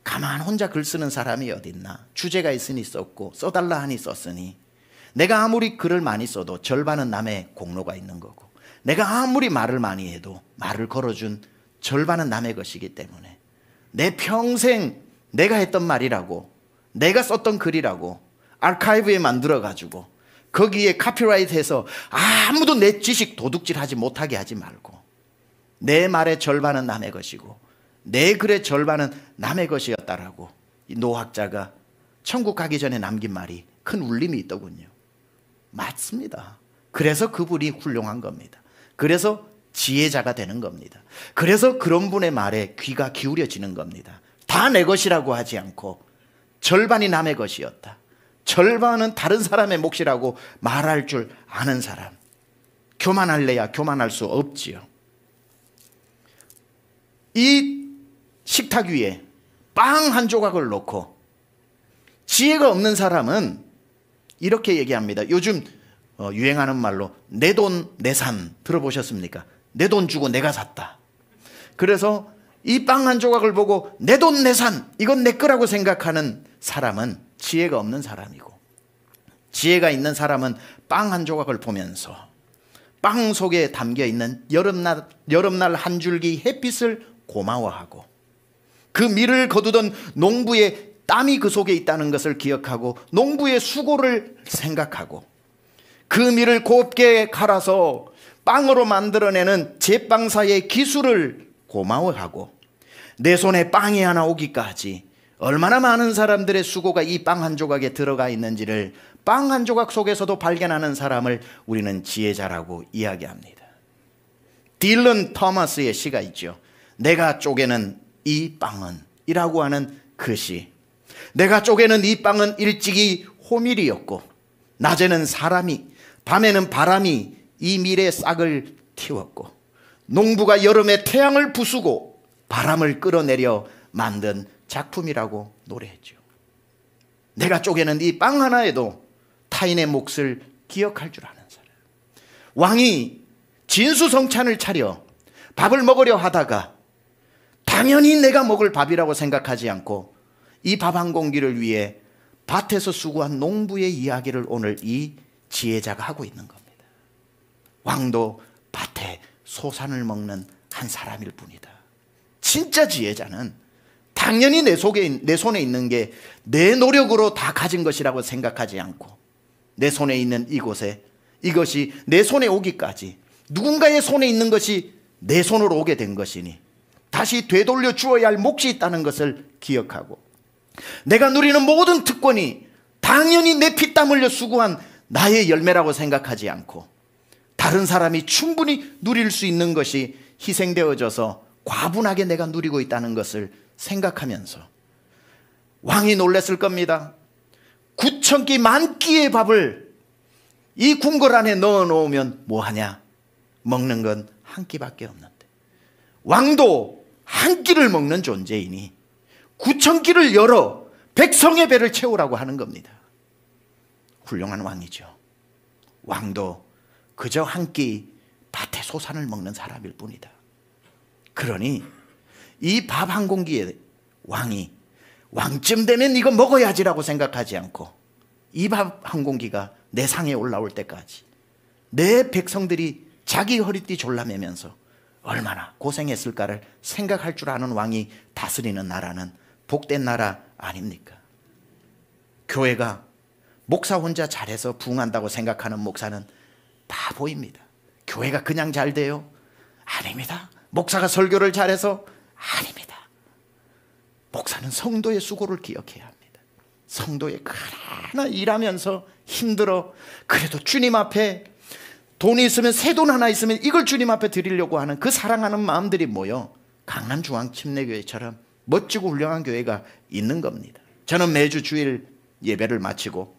가만 혼자 글 쓰는 사람이 어딨나? 주제가 있으니 썼고 써달라 하니 썼으니, 내가 아무리 글을 많이 써도 절반은 남의 공로가 있는 거고, 내가 아무리 말을 많이 해도 말을 걸어준 절반은 남의 것이기 때문에 내 평생 내가 했던 말이라고, 내가 썼던 글이라고 아카이브에 만들어가지고 거기에 카피라이트해서 아무도 내 지식 도둑질하지 못하게 하지 말고, 내 말의 절반은 남의 것이고 내 글의 절반은 남의 것이었다라고 이 노학자가 천국 가기 전에 남긴 말이 큰 울림이 있더군요. 맞습니다. 그래서 그분이 훌륭한 겁니다. 그래서 지혜자가 되는 겁니다. 그래서 그런 분의 말에 귀가 기울여지는 겁니다. 다 내 것이라고 하지 않고 절반이 남의 것이었다, 절반은 다른 사람의 몫이라고 말할 줄 아는 사람. 교만할래야 교만할 수 없지요. 이 식탁 위에 빵 한 조각을 놓고 지혜가 없는 사람은 이렇게 얘기합니다. 요즘 유행하는 말로 내 돈 내산 들어보셨습니까? 내 돈 주고 내가 샀다. 그래서 이 빵 한 조각을 보고 내 돈 내산, 이건 내 거라고 생각하는 사람은 지혜가 없는 사람이고, 지혜가 있는 사람은 빵 한 조각을 보면서 빵 속에 담겨있는 여름날 한 줄기 햇빛을 고마워하고, 그 밀을 거두던 농부의 땀이 그 속에 있다는 것을 기억하고 농부의 수고를 생각하고, 그 밀을 곱게 갈아서 빵으로 만들어내는 제빵사의 기술을 고마워하고, 내 손에 빵이 하나 오기까지 얼마나 많은 사람들의 수고가 이 빵 한 조각에 들어가 있는지를 빵 한 조각 속에서도 발견하는 사람을 우리는 지혜자라고 이야기합니다. 딜런 토마스의 시가 있죠. 내가 쪼개는 이 빵은 이라고 하는 그 시. 내가 쪼개는 이 빵은 일찍이 호밀이었고 낮에는 사람이, 밤에는 바람이 이 밀의 싹을 틔웠고, 농부가 여름에 태양을 부수고 바람을 끌어내려 만든 작품이라고 노래했죠. 내가 쪼개는 이 빵 하나에도 타인의 몫을 기억할 줄 아는 사람. 왕이 진수성찬을 차려 밥을 먹으려 하다가 당연히 내가 먹을 밥이라고 생각하지 않고 이 밥 한 공기를 위해 밭에서 수고한 농부의 이야기를 오늘 이 지혜자가 하고 있는 겁니다. 왕도 밭에 소산을 먹는 한 사람일 뿐이다. 진짜 지혜자는 당연히 내 손에 있는 게 내 노력으로 다 가진 것이라고 생각하지 않고, 내 손에 있는 이곳에 이것이 내 손에 오기까지 누군가의 손에 있는 것이 내 손으로 오게 된 것이니 다시 되돌려 주어야 할 몫이 있다는 것을 기억하고, 내가 누리는 모든 특권이 당연히 내 피땀 흘려 수고한 나의 열매라고 생각하지 않고 다른 사람이 충분히 누릴 수 있는 것이 희생되어져서 과분하게 내가 누리고 있다는 것을 생각하면서, 왕이 놀랐을 겁니다. 9,000끼 만끼의 밥을 이 궁궐 안에 넣어 놓으면 뭐하냐? 먹는 건 한 끼밖에 없는데, 왕도 한 끼를 먹는 존재이니 9,000끼를 열어 백성의 배를 채우라고 하는 겁니다. 훌륭한 왕이죠. 왕도 그저 한 끼 밭에 소산을 먹는 사람일 뿐이다. 그러니 이 밥 한 공기에 왕이 왕쯤 되면 이거 먹어야지라고 생각하지 않고 이 밥 한 공기가 내 상에 올라올 때까지 내 백성들이 자기 허리띠 졸라매면서 얼마나 고생했을까를 생각할 줄 아는 왕이 다스리는 나라는 복된 나라 아닙니까? 교회가 목사 혼자 잘해서 부흥한다고 생각하는 목사는 바보입니다. 교회가 그냥 잘 돼요? 아닙니다. 목사가 설교를 잘해서? 아닙니다. 목사는 성도의 수고를 기억해야 합니다. 성도의 그러나 일하면서 힘들어 그래도 주님 앞에 돈이 있으면 새 돈 하나 있으면 이걸 주님 앞에 드리려고 하는 그 사랑하는 마음들이 모여 강남중앙침례교회처럼 멋지고 훌륭한 교회가 있는 겁니다. 저는 매주 주일 예배를 마치고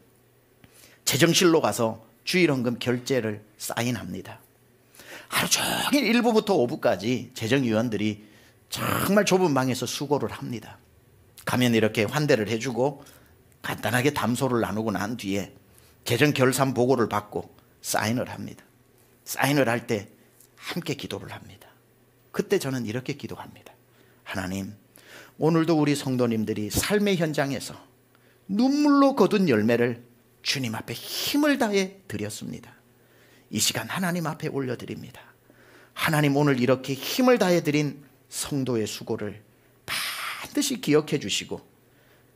재정실로 가서 주일헌금 결제를 사인합니다. 하루 종일 1부부터 5부까지 재정위원들이 정말 좁은 방에서 수고를 합니다. 가면 이렇게 환대를 해주고 간단하게 담소를 나누고 난 뒤에 재정 결산 보고를 받고 사인을 합니다. 사인을 할 때 함께 기도를 합니다. 그때 저는 이렇게 기도합니다. 하나님, 오늘도 우리 성도님들이 삶의 현장에서 눈물로 거둔 열매를 주님 앞에 힘을 다해 드렸습니다. 이 시간 하나님 앞에 올려드립니다. 하나님, 오늘 이렇게 힘을 다해 드린 성도의 수고를 반드시 기억해 주시고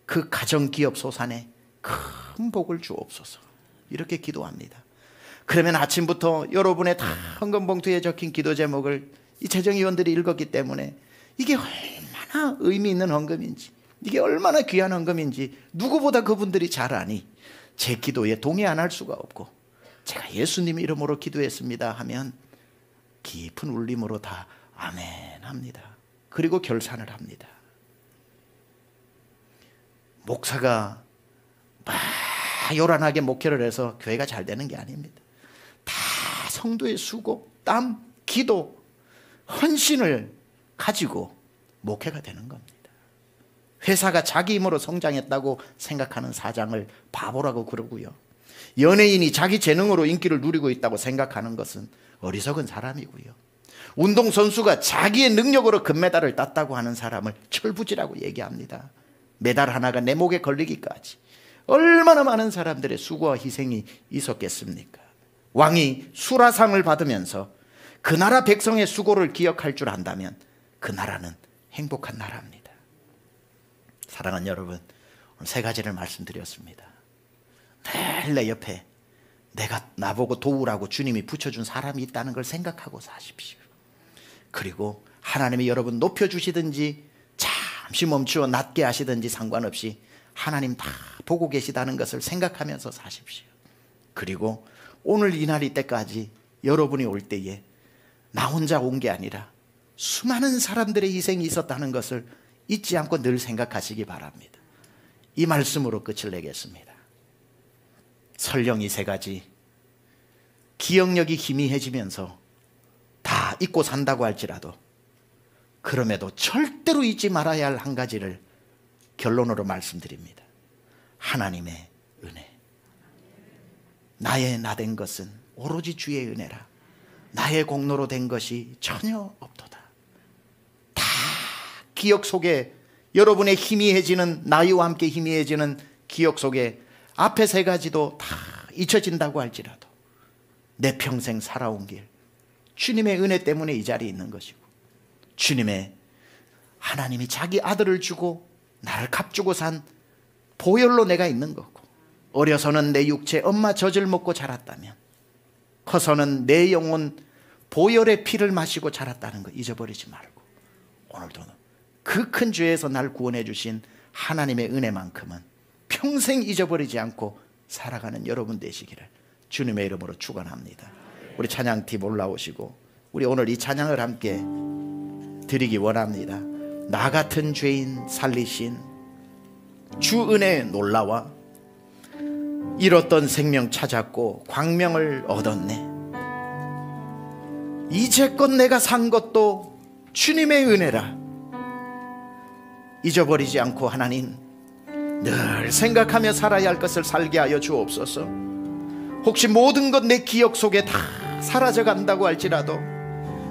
그 가정기업 소산에 큰 복을 주옵소서. 이렇게 기도합니다. 그러면 아침부터 여러분의 다 헌금 봉투에 적힌 기도 제목을 이 재정위원들이 읽었기 때문에 이게 얼마나 의미 있는 헌금인지, 이게 얼마나 귀한 헌금인지 누구보다 그분들이 잘 아니 제 기도에 동의 안 할 수가 없고, 제가 예수님 이름으로 기도했습니다 하면 깊은 울림으로 다 아멘 합니다. 그리고 결산을 합니다. 목사가 막 요란하게 목회를 해서 교회가 잘 되는 게 아닙니다. 다 성도의 수고, 땀, 기도, 헌신을 가지고 목회가 되는 겁니다. 회사가 자기 힘으로 성장했다고 생각하는 사장을 바보라고 그러고요. 연예인이 자기 재능으로 인기를 누리고 있다고 생각하는 것은 어리석은 사람이고요. 운동선수가 자기의 능력으로 금메달을 땄다고 하는 사람을 철부지라고 얘기합니다. 메달 하나가 내 목에 걸리기까지 얼마나 많은 사람들의 수고와 희생이 있었겠습니까? 왕이 수라상을 받으면서 그 나라 백성의 수고를 기억할 줄 안다면 그 나라는 행복한 나라입니다. 사랑하는 여러분, 오늘 세 가지를 말씀드렸습니다. 늘 내 옆에 내가 나보고 도우라고 주님이 붙여준 사람이 있다는 걸 생각하고 사십시오. 그리고 하나님이 여러분 높여주시든지 잠시 멈추어 낮게 하시든지 상관없이 하나님 다 보고 계시다는 것을 생각하면서 사십시오. 그리고 오늘 이날 이때까지 여러분이 올 때에 나 혼자 온 게 아니라 수많은 사람들의 희생이 있었다는 것을 잊지 않고 늘 생각하시기 바랍니다. 이 말씀으로 끝을 내겠습니다. 설령 이 세 가지 기억력이 희미해지면서 다 잊고 산다고 할지라도 그럼에도 절대로 잊지 말아야 할 한 가지를 결론으로 말씀드립니다. 하나님의 은혜. 나의 나 된 것은 오로지 주의 은혜라. 나의 공로로 된 것이 전혀 없도다. 다 기억 속에 여러분의 희미해지는, 나이와 함께 희미해지는 기억 속에 앞에 세 가지도 다 잊혀진다고 할지라도 내 평생 살아온 길, 주님의 은혜 때문에 이 자리에 있는 것이고, 주님의 하나님이 자기 아들을 주고 나를 값주고 산 보혈로 내가 있는 거고, 어려서는 내 육체 엄마 젖을 먹고 자랐다면 커서는 내 영혼 보혈의 피를 마시고 자랐다는 거 잊어버리지 말고, 오늘도 그 큰 죄에서 날 구원해 주신 하나님의 은혜만큼은 평생 잊어버리지 않고 살아가는 여러분 되시기를 주님의 이름으로 축원합니다. 우리 찬양팀 올라오시고 우리 오늘 이 찬양을 함께 드리기 원합니다. 나 같은 죄인 살리신 주 은혜에 놀라와 잃었던 생명 찾았고 광명을 얻었네. 이제껏 내가 산 것도 주님의 은혜라. 잊어버리지 않고 하나님 늘 생각하며 살아야 할 것을 살게 하여 주옵소서. 혹시 모든 것 내 기억 속에 다 사라져 간다고 할지라도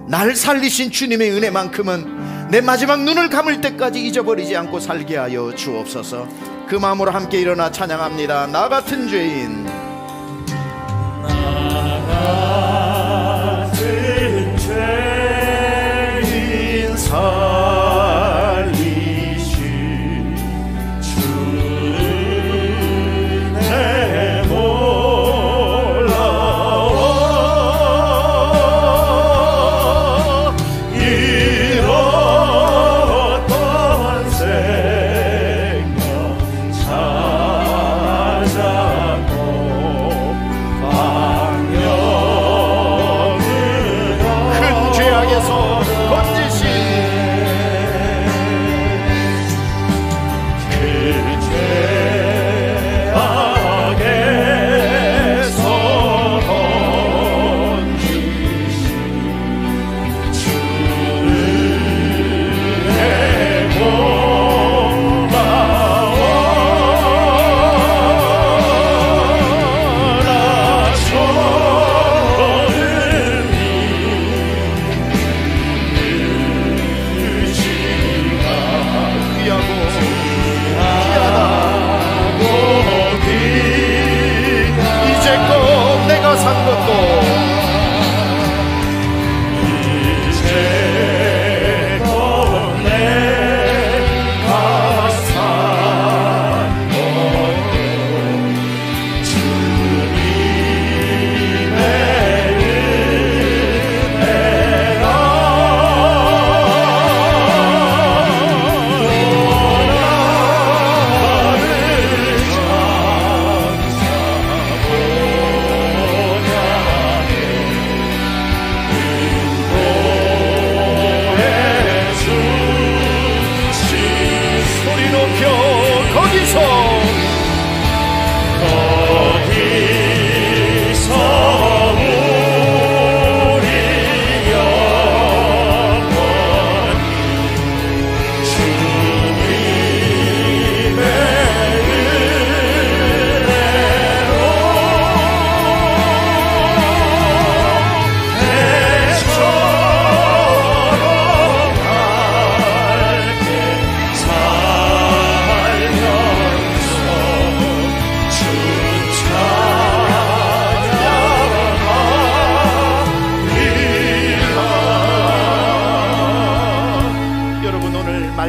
날 살리신 주님의 은혜만큼은 내 마지막 눈을 감을 때까지 잊어버리지 않고 살게 하여 주옵소서. 그 마음으로 함께 일어나 찬양합니다. 나 같은 죄인, 나 같은 죄인 살리신 주 은혜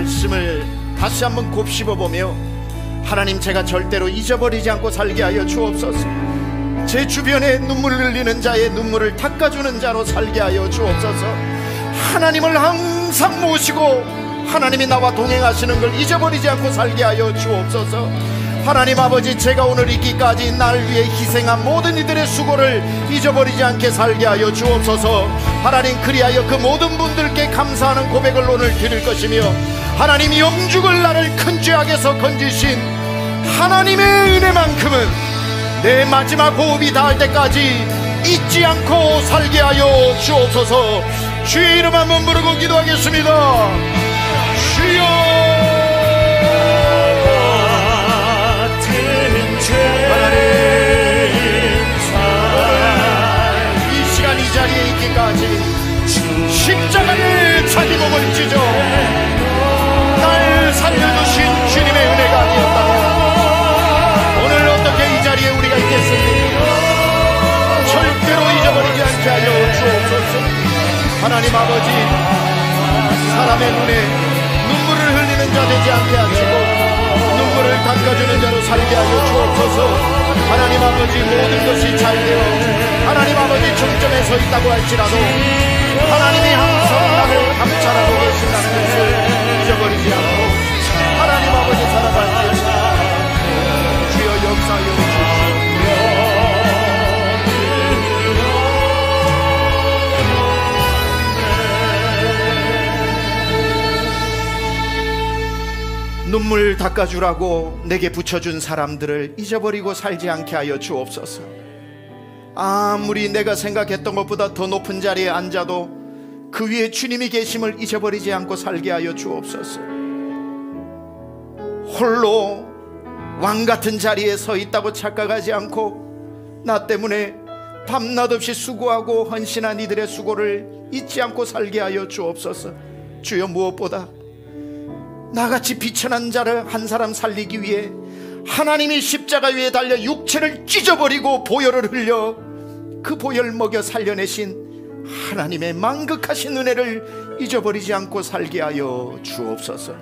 말씀을 다시 한번 곱씹어보며 하나님, 제가 절대로 잊어버리지 않고 살게 하여 주옵소서. 제 주변에 눈물을 흘리는 자의 눈물을 닦아주는 자로 살게 하여 주옵소서. 하나님을 항상 모시고 하나님이 나와 동행하시는 걸 잊어버리지 않고 살게 하여 주옵소서. 하나님 아버지, 제가 오늘 있기까지 날 위해 희생한 모든 이들의 수고를 잊어버리지 않게 살게 하여 주옵소서. 하나님, 그리하여 그 모든 분들께 감사하는 고백을 오늘 드릴 것이며, 하나님 영죽을 나를 큰 죄악에서 건지신 하나님의 은혜만큼은 내 마지막 호흡이 닿을 때까지 잊지 않고 살게 하여 주옵소서. 주의 이름 한번 부르고 기도하겠습니다. 주여, 이 시간 이 자리에 있기까지 십자가에 자기 몸을 찢어 날 살려주신 주님의 은혜가 아니었다면 오늘 어떻게 이 자리에 우리가 있겠습니까? 절대로 잊어버리지 않게 하여 주옵소서. 하나님 아버지, 사람의 눈에 눈물을 흘리는 자 되지 않게 하시고 눈물을 닦아주는 자로 살게 하여 주옵소서. 하나님 아버지, 모든 것이 잘되어 하나님 아버지 중점에 서 있다고 할지라도 하나님이 항상 나를 감찰하고 계신다는 것을 잊어버리지 않고 하나님 아버지 살아갈 때 주여 역사하여 주시옵소서. 눈물 닦아주라고 내게 붙여준 사람들을 잊어버리고 살지 않게 하여 주옵소서. 아무리 내가 생각했던 것보다 더 높은 자리에 앉아도 그 위에 주님이 계심을 잊어버리지 않고 살게 하여 주옵소서. 홀로 왕같은 자리에 서 있다고 착각하지 않고 나 때문에 밤낮 없이 수고하고 헌신한 이들의 수고를 잊지 않고 살게 하여 주옵소서. 주여, 무엇보다 나같이 비천한 자를 한 사람 살리기 위해 하나님이 십자가 위에 달려 육체를 찢어버리고 보혈을 흘려 그 보혈 먹여 살려내신 하나님의 만극하신 은혜를 잊어버리지 않고 살게 하여 주옵소서.